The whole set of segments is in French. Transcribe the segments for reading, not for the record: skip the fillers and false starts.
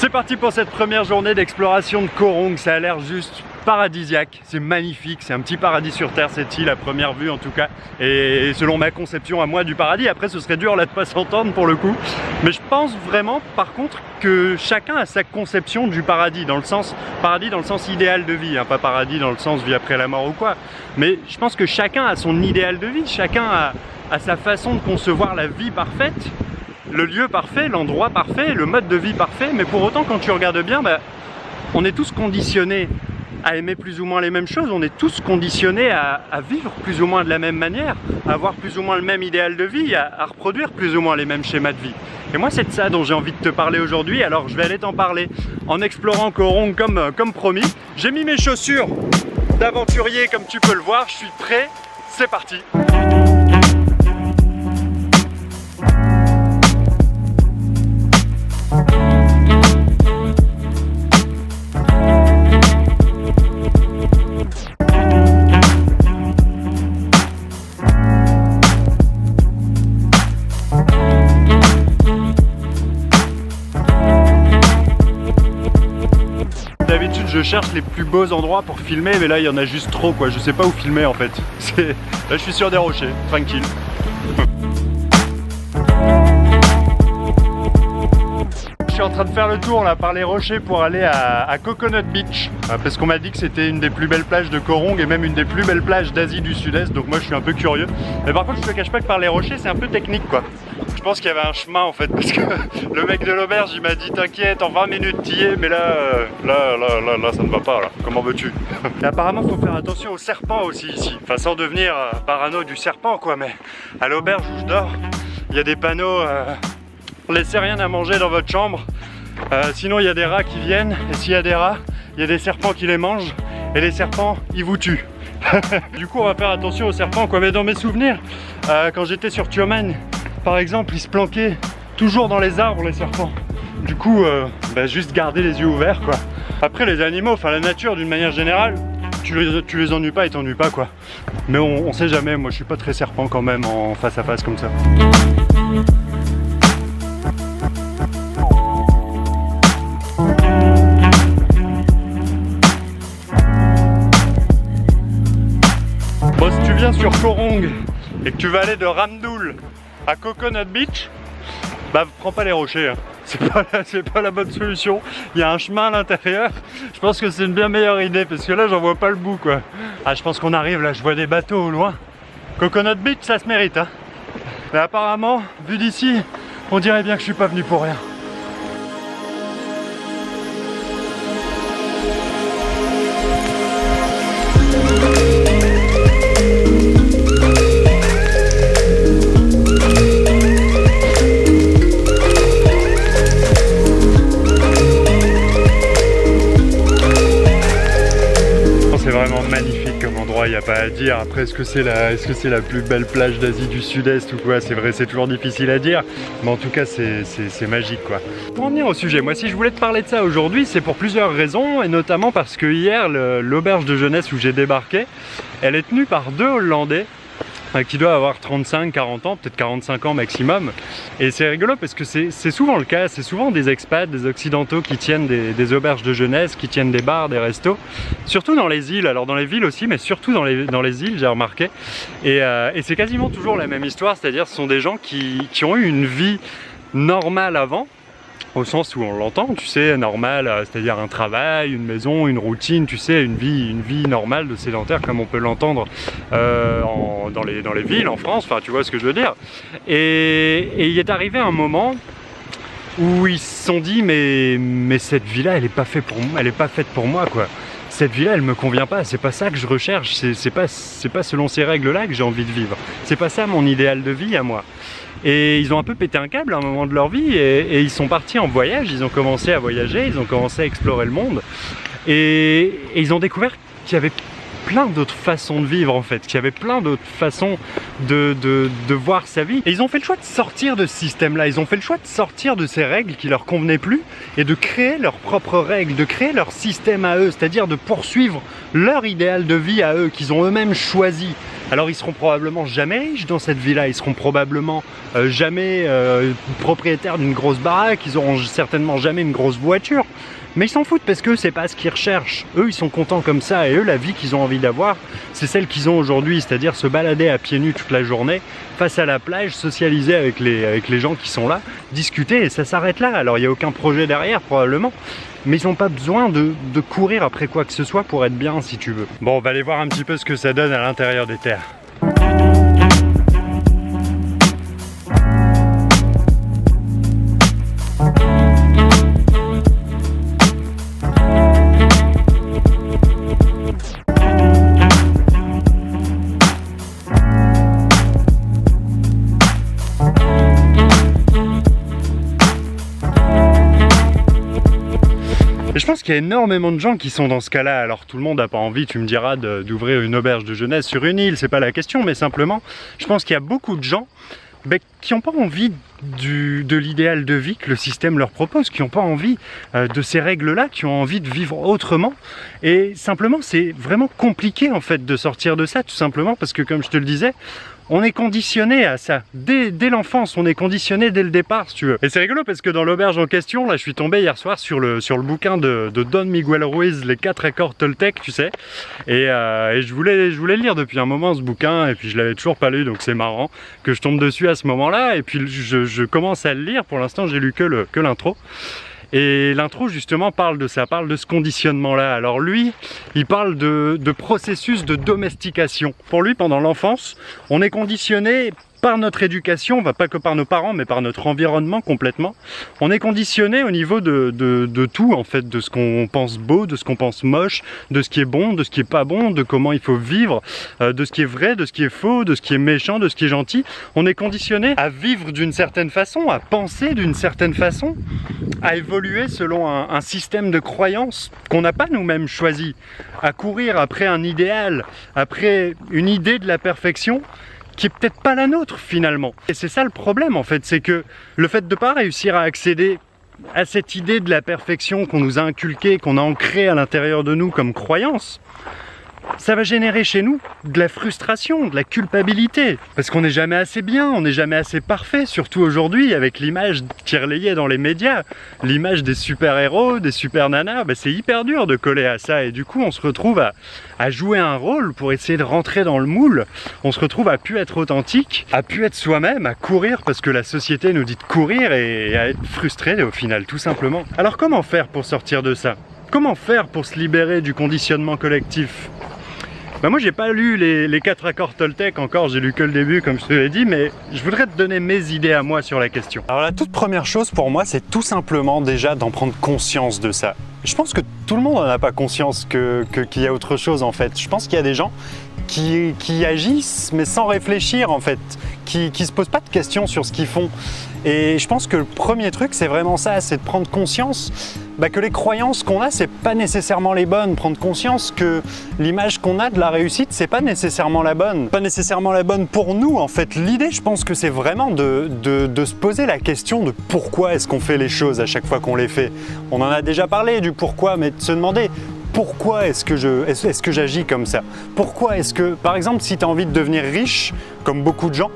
C'est parti pour cette première journée d'exploration de Koh Rong. Ça a l'air juste paradisiaque, c'est magnifique, c'est un petit paradis sur terre cette île à première vue en tout cas, et selon ma conception à moi du paradis. Après ce serait dur là de pas s'entendre pour le coup, mais je pense vraiment par contre que chacun a sa conception du paradis, dans le sens paradis dans le sens idéal de vie, hein, pas paradis dans le sens vie après la mort ou quoi, mais je pense que chacun a son idéal de vie, chacun a sa façon de concevoir la vie parfaite, le lieu parfait, l'endroit parfait, le mode de vie parfait. Mais pour autant quand tu regardes bien, on est tous conditionnés à aimer plus ou moins les mêmes choses, on est tous conditionnés à vivre plus ou moins de la même manière, à avoir plus ou moins le même idéal de vie, à reproduire plus ou moins les mêmes schémas de vie. Et moi c'est de ça dont j'ai envie de te parler aujourd'hui, alors je vais aller t'en parler en explorant Koh Rong comme promis. J'ai mis mes chaussures d'aventurier comme tu peux le voir, je suis prêt, c'est parti. D'habitude je cherche les plus beaux endroits pour filmer, mais là il y en a juste trop quoi, je sais pas où filmer en fait. Là je suis sur des rochers, tranquille. Je suis en train de faire le tour là par les rochers pour aller à Coconut Beach, parce qu'on m'a dit que c'était une des plus belles plages de Koh Rong et même une des plus belles plages d'Asie du Sud-Est, donc moi je suis un peu curieux. Mais par contre je te cache pas que par les rochers c'est un peu technique quoi. Je pense qu'il y avait un chemin en fait, parce que le mec de l'auberge il m'a dit t'inquiète en 20 minutes t'y es, mais là ça ne va pas là, comment veux-tu? Apparemment faut faire attention aux serpents aussi ici, enfin sans devenir parano du serpent quoi, mais à l'auberge où je dors, il y a des panneaux laissez rien à manger dans votre chambre, sinon il y a des rats qui viennent, et s'il y a des rats, il y a des serpents qui les mangent, et les serpents ils vous tuent. Du coup on va faire attention aux serpents quoi, mais dans mes souvenirs, quand j'étais sur Tioman, par exemple, ils se planquaient toujours dans les arbres les serpents. Du coup, juste garder les yeux ouverts quoi. Après les animaux, enfin la nature d'une manière générale, tu les ennuies pas, ils t'ennuient pas quoi. Mais on sait jamais, moi je suis pas très serpent quand même en face à face comme ça. Bon, si tu viens sur Koh Rong et que tu vas aller de Ramdul à Coconut Beach, prends pas les rochers, hein. C'est pas la bonne solution. Il y a un chemin à l'intérieur. Je pense que c'est une bien meilleure idée parce que là j'en vois pas le bout quoi. Ah, je pense qu'on arrive là, je vois des bateaux au loin. Coconut Beach ça se mérite hein. Mais apparemment, vu d'ici, on dirait bien que je suis pas venu pour rien. Magnifique comme endroit, il n'y a pas à dire. Après, est-ce que c'est la plus belle plage d'Asie du Sud-Est ou quoi? C'est vrai, c'est toujours difficile à dire, mais en tout cas c'est magique quoi. Pour en venir au sujet, moi si je voulais te parler de ça aujourd'hui, c'est pour plusieurs raisons, et notamment parce que hier l'auberge de jeunesse où j'ai débarqué, elle est tenue par deux Hollandais qui doit avoir 35-40 ans, peut-être 45 ans maximum. Et c'est rigolo parce que c'est souvent le cas, c'est souvent des expats, des occidentaux qui tiennent des auberges de jeunesse, qui tiennent des bars, des restos, surtout dans les îles, alors dans les villes aussi, mais surtout dans les îles j'ai remarqué. Et c'est quasiment toujours la même histoire, c'est-à-dire ce sont des gens qui ont eu une vie normale avant, au sens où on l'entend, tu sais, normal, c'est-à-dire un travail, une maison, une routine, tu sais, une vie normale de sédentaire comme on peut l'entendre dans les villes en France, enfin tu vois ce que je veux dire. Et il est arrivé un moment où ils se sont dit mais cette vie-là elle est pas faite pour moi quoi. Cette vie-là elle me convient pas, c'est pas ça que je recherche, c'est pas selon ces règles-là que j'ai envie de vivre. C'est pas ça mon idéal de vie à moi. Et ils ont un peu pété un câble à un moment de leur vie et ils sont partis en voyage, ils ont commencé à voyager, ils ont commencé à explorer le monde et ils ont découvert qu'il y avait plein d'autres façons de vivre en fait, qu'il y avait plein d'autres façons de voir sa vie. Et ils ont fait le choix de sortir de ce système-là, ils ont fait le choix de sortir de ces règles qui leur convenaient plus et de créer leurs propres règles, de créer leur système à eux, c'est-à-dire de poursuivre leur idéal de vie à eux, qu'ils ont eux-mêmes choisi. Alors ils seront probablement jamais riches dans cette vie-là, ils seront probablement jamais propriétaires d'une grosse baraque, ils auront certainement jamais une grosse voiture. Mais ils s'en foutent parce que c'est pas ce qu'ils recherchent. Eux, ils sont contents comme ça et eux, la vie qu'ils ont envie d'avoir, c'est celle qu'ils ont aujourd'hui, c'est-à-dire se balader à pieds nus toute la journée, face à la plage, socialiser avec les gens qui sont là, discuter et ça s'arrête là. Alors il n'y a aucun projet derrière probablement, mais ils n'ont pas besoin de courir après quoi que ce soit pour être bien si tu veux. Bon, on va aller voir un petit peu ce que ça donne à l'intérieur des terres. Et je pense qu'il y a énormément de gens qui sont dans ce cas-là. Alors tout le monde n'a pas envie, tu me diras, d'ouvrir une auberge de jeunesse sur une île, c'est pas la question, mais simplement, je pense qu'il y a beaucoup de gens qui n'ont pas envie de l'idéal de vie que le système leur propose, qui n'ont pas envie de ces règles-là, qui ont envie de vivre autrement. Et simplement, c'est vraiment compliqué en fait de sortir de ça, tout simplement parce que comme je te le disais, on est conditionné à ça. Dès l'enfance, on est conditionné dès le départ, si tu veux. Et c'est rigolo parce que dans l'auberge en question, là, je suis tombé hier soir sur le bouquin de Don Miguel Ruiz, Les 4 accords Toltec, tu sais. Et je voulais le lire depuis un moment, ce bouquin, et puis je l'avais toujours pas lu, donc c'est marrant que je tombe dessus à ce moment-là. Et puis je commence à le lire. Pour l'instant, j'ai lu que l'intro. Et l'intro justement parle de ça, parle de ce conditionnement-là. Alors lui, il parle de processus de domestication. Pour lui, pendant l'enfance, on est conditionné par notre éducation, pas que par nos parents, mais par notre environnement complètement. On est conditionné au niveau de tout, en fait, de ce qu'on pense beau, de ce qu'on pense moche, de ce qui est bon, de ce qui est pas bon, de comment il faut vivre, de ce qui est vrai, de ce qui est faux, de ce qui est méchant, de ce qui est gentil. On est conditionné à vivre d'une certaine façon, à penser d'une certaine façon, à évoluer selon un système de croyances qu'on n'a pas nous-mêmes choisi, à courir après un idéal, après une idée de la perfection, qui est peut-être pas la nôtre finalement. Et c'est ça le problème en fait, c'est que le fait de pas réussir à accéder à cette idée de la perfection qu'on nous a inculquée, qu'on a ancrée à l'intérieur de nous comme croyance, ça va générer chez nous de la frustration, de la culpabilité. Parce qu'on n'est jamais assez bien, on n'est jamais assez parfait, surtout aujourd'hui avec l'image qui est relayée dans les médias, l'image des super-héros, des super-nanas, c'est hyper dur de coller à ça et du coup on se retrouve à jouer un rôle pour essayer de rentrer dans le moule. On se retrouve à plus être authentique, à plus être soi-même, à courir parce que la société nous dit de courir et à être frustré au final, tout simplement. Alors comment faire pour sortir de ça ? Comment faire pour se libérer du conditionnement collectif ? Moi j'ai pas lu les 4 accords Toltec encore, j'ai lu que le début comme je te l'ai dit, mais je voudrais te donner mes idées à moi sur la question. Alors la toute première chose pour moi, c'est tout simplement déjà d'en prendre conscience de ça. Je pense que tout le monde n'en a pas conscience qu'il y a autre chose en fait. Je pense qu'il y a des gens qui agissent mais sans réfléchir en fait, qui se posent pas de questions sur ce qu'ils font. Et je pense que le premier truc c'est vraiment ça, c'est de prendre conscience que les croyances qu'on a, c'est pas nécessairement les bonnes. Prendre conscience que l'image qu'on a de la réussite, c'est pas nécessairement la bonne. Pas nécessairement la bonne pour nous, en fait. L'idée, je pense que c'est vraiment de se poser la question de pourquoi est-ce qu'on fait les choses à chaque fois qu'on les fait. On en a déjà parlé du pourquoi, mais de se demander pourquoi est-ce que j'agis comme ça? Pourquoi est-ce que, par exemple, si tu as envie de devenir riche, comme beaucoup de gens,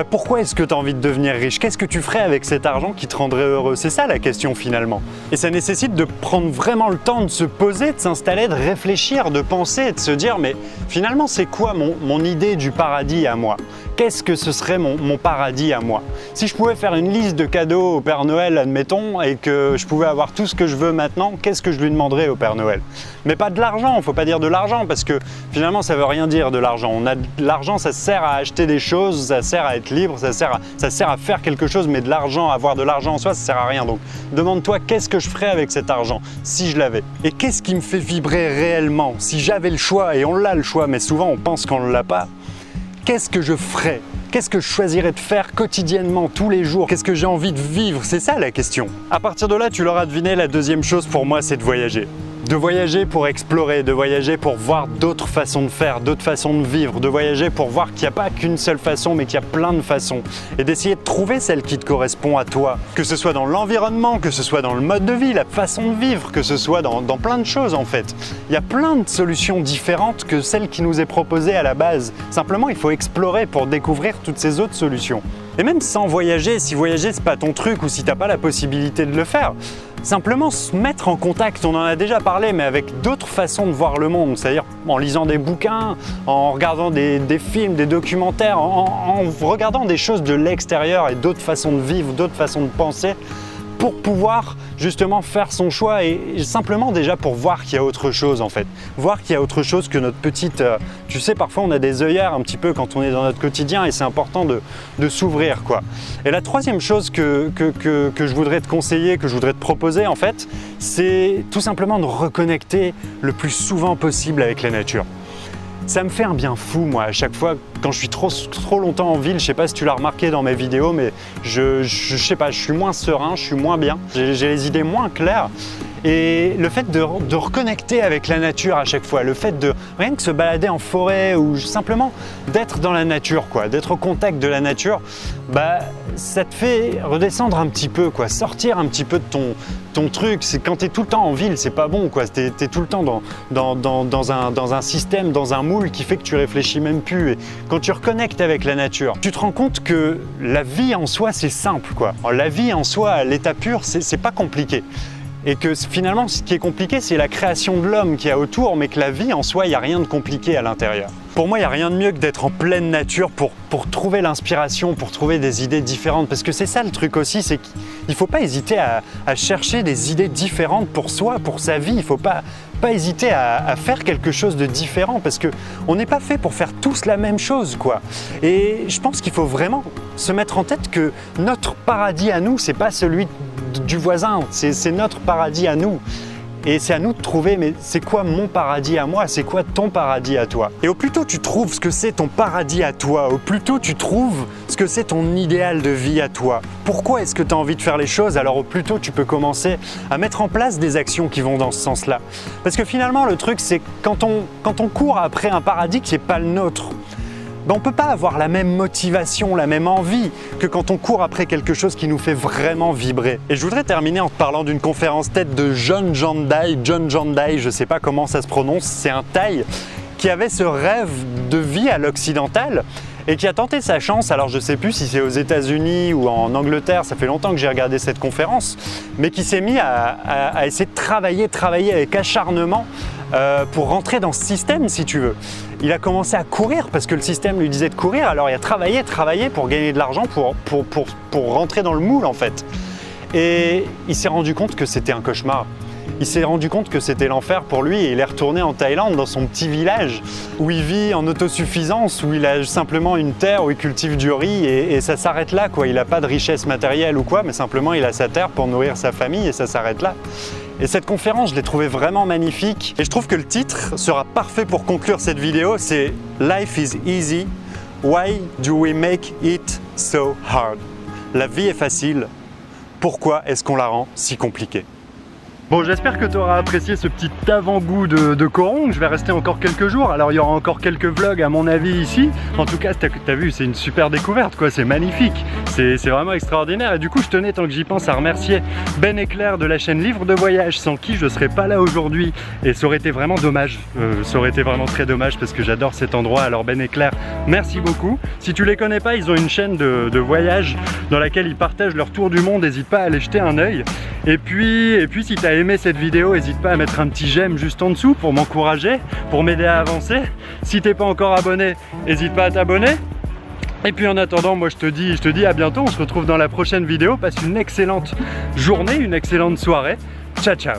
pourquoi est-ce que tu as envie de devenir riche? Qu'est-ce que tu ferais avec cet argent qui te rendrait heureux? C'est ça la question finalement. Et ça nécessite de prendre vraiment le temps de se poser, de s'installer, de réfléchir, de penser, de se dire mais finalement c'est quoi mon idée du paradis à moi? Qu'est-ce que ce serait mon paradis à moi? Si je pouvais faire une liste de cadeaux au Père Noël, admettons, et que je pouvais avoir tout ce que je veux maintenant, qu'est-ce que je lui demanderais au Père Noël? Mais pas de l'argent, il ne faut pas dire de l'argent, parce que finalement ça ne veut rien dire de l'argent. L'argent, ça sert à acheter des choses, ça sert à être libre, ça sert à faire quelque chose, mais de l'argent, avoir de l'argent en soi, ça sert à rien. Donc demande-toi qu'est-ce que je ferais avec cet argent, si je l'avais? Et qu'est-ce qui me fait vibrer réellement? Si j'avais le choix, et on l'a le choix, mais souvent on pense qu'on ne l'a pas, qu'est-ce que je ferais? Qu'est-ce que je choisirais de faire quotidiennement, tous les jours? Qu'est-ce que j'ai envie de vivre? C'est ça la question. À partir de là, tu l'auras deviné, la deuxième chose pour moi, c'est de voyager. De voyager pour explorer, de voyager pour voir d'autres façons de faire, d'autres façons de vivre, de voyager pour voir qu'il n'y a pas qu'une seule façon, mais qu'il y a plein de façons. Et d'essayer de trouver celle qui te correspond à toi. Que ce soit dans l'environnement, que ce soit dans le mode de vie, la façon de vivre, que ce soit dans plein de choses en fait. Il y a plein de solutions différentes que celle qui nous est proposée à la base. Simplement, il faut explorer pour découvrir toutes ces autres solutions. Et même sans voyager, si voyager c'est pas ton truc ou si t'as pas la possibilité de le faire, simplement se mettre en contact, on en a déjà parlé, mais avec d'autres façons de voir le monde, c'est-à-dire en lisant des bouquins, en regardant des films, des documentaires, en regardant des choses de l'extérieur et d'autres façons de vivre, d'autres façons de penser, pour pouvoir justement faire son choix et simplement déjà pour voir qu'il y a autre chose en fait. Voir qu'il y a autre chose que notre petite... tu sais, parfois on a des œillères un petit peu quand on est dans notre quotidien et c'est important de s'ouvrir quoi. Et la troisième chose que je voudrais te conseiller, que je voudrais te proposer en fait, c'est tout simplement de reconnecter le plus souvent possible avec la nature. Ça me fait un bien fou, moi, à chaque fois, quand je suis trop longtemps en ville, je sais pas si tu l'as remarqué dans mes vidéos, mais je sais pas, je suis moins serein, je suis moins bien, j'ai les idées moins claires. Et le fait de reconnecter avec la nature à chaque fois, le fait de rien que se balader en forêt ou simplement d'être dans la nature, quoi, d'être au contact de la nature, bah, ça te fait redescendre un petit peu, quoi, sortir un petit peu de ton truc. C'est quand tu es tout le temps en ville, c'est pas bon, quoi. Tu es tout le temps dans un système, dans un moule qui fait que tu réfléchis même plus. Et quand tu reconnectes avec la nature, tu te rends compte que la vie en soi, c'est simple, quoi. La vie en soi, à l'état pur, c'est pas compliqué. Et que finalement, ce qui est compliqué, c'est la création de l'homme qu'il y a autour, mais que la vie en soi, il n'y a rien de compliqué à l'intérieur. Pour moi, il n'y a rien de mieux que d'être en pleine nature pour trouver l'inspiration, pour trouver des idées différentes. Parce que c'est ça le truc aussi, c'est qu'il ne faut pas hésiter à chercher des idées différentes pour soi, pour sa vie. Il ne faut pas hésiter à faire quelque chose de différent parce qu'on n'est pas fait pour faire tous la même chose, quoi. Et je pense qu'il faut vraiment se mettre en tête que notre paradis à nous, c'est pas celui du voisin, c'est notre paradis à nous. Et c'est à nous de trouver, mais c'est quoi mon paradis à moi? C'est quoi ton paradis à toi? Et au plus tôt tu trouves ce que c'est ton paradis à toi, au plus tôt tu trouves ce que c'est ton idéal de vie à toi. Pourquoi est-ce que tu as envie de faire les choses? Alors au plus tôt tu peux commencer à mettre en place des actions qui vont dans ce sens-là. Parce que finalement le truc c'est quand on court après un paradis qui n'est pas le nôtre, on ne peut pas avoir la même motivation, la même envie que quand on court après quelque chose qui nous fait vraiment vibrer. Et je voudrais terminer en te parlant d'une conférence TED de John Jon Day, je ne sais pas comment ça se prononce, c'est un Thaï qui avait ce rêve de vie à l'occidental et qui a tenté sa chance, alors je ne sais plus si c'est aux États-Unis ou en Angleterre, ça fait longtemps que j'ai regardé cette conférence, mais qui s'est mis à essayer de travailler avec acharnement pour rentrer dans ce système, si tu veux. Il a commencé à courir parce que le système lui disait de courir, alors il a travaillé pour gagner de l'argent, pour rentrer dans le moule en fait. Et il s'est rendu compte que c'était un cauchemar. Il s'est rendu compte que c'était l'enfer pour lui et il est retourné en Thaïlande dans son petit village où il vit en autosuffisance, où il a simplement une terre où il cultive du riz et ça s'arrête là, quoi. Il n'a pas de richesse matérielle ou quoi, mais simplement il a sa terre pour nourrir sa famille et ça s'arrête là. Et cette conférence, je l'ai trouvée vraiment magnifique et je trouve que le titre sera parfait pour conclure cette vidéo, c'est « Life is easy, why do we make it so hard ?» La vie est facile, pourquoi est-ce qu'on la rend si compliquée? Bon, j'espère que tu auras apprécié ce petit avant-goût de Koh-Rong. Je vais rester encore quelques jours, alors il y aura encore quelques vlogs à mon avis ici. En tout cas, t'as vu, c'est une super découverte, quoi. C'est magnifique, c'est vraiment extraordinaire. Et du coup, je tenais, tant que j'y pense, à remercier Ben et Claire de la chaîne Livre de Voyage, sans qui je serais pas là aujourd'hui. Et ça aurait été vraiment dommage, ça aurait été vraiment très dommage parce que j'adore cet endroit. Alors Ben et Claire, merci beaucoup. Si tu les connais pas, ils ont une chaîne de voyage dans laquelle ils partagent leur tour du monde. N'hésite pas à aller jeter un œil. Et puis si tu as aimé cette vidéo, n'hésite pas à mettre un petit j'aime juste en dessous pour m'encourager, pour m'aider à avancer. Si t'es pas encore abonné, n'hésite pas à t'abonner. Et puis en attendant, moi je te dis à bientôt, on se retrouve dans la prochaine vidéo. Passe une excellente journée, une excellente soirée. Ciao ciao.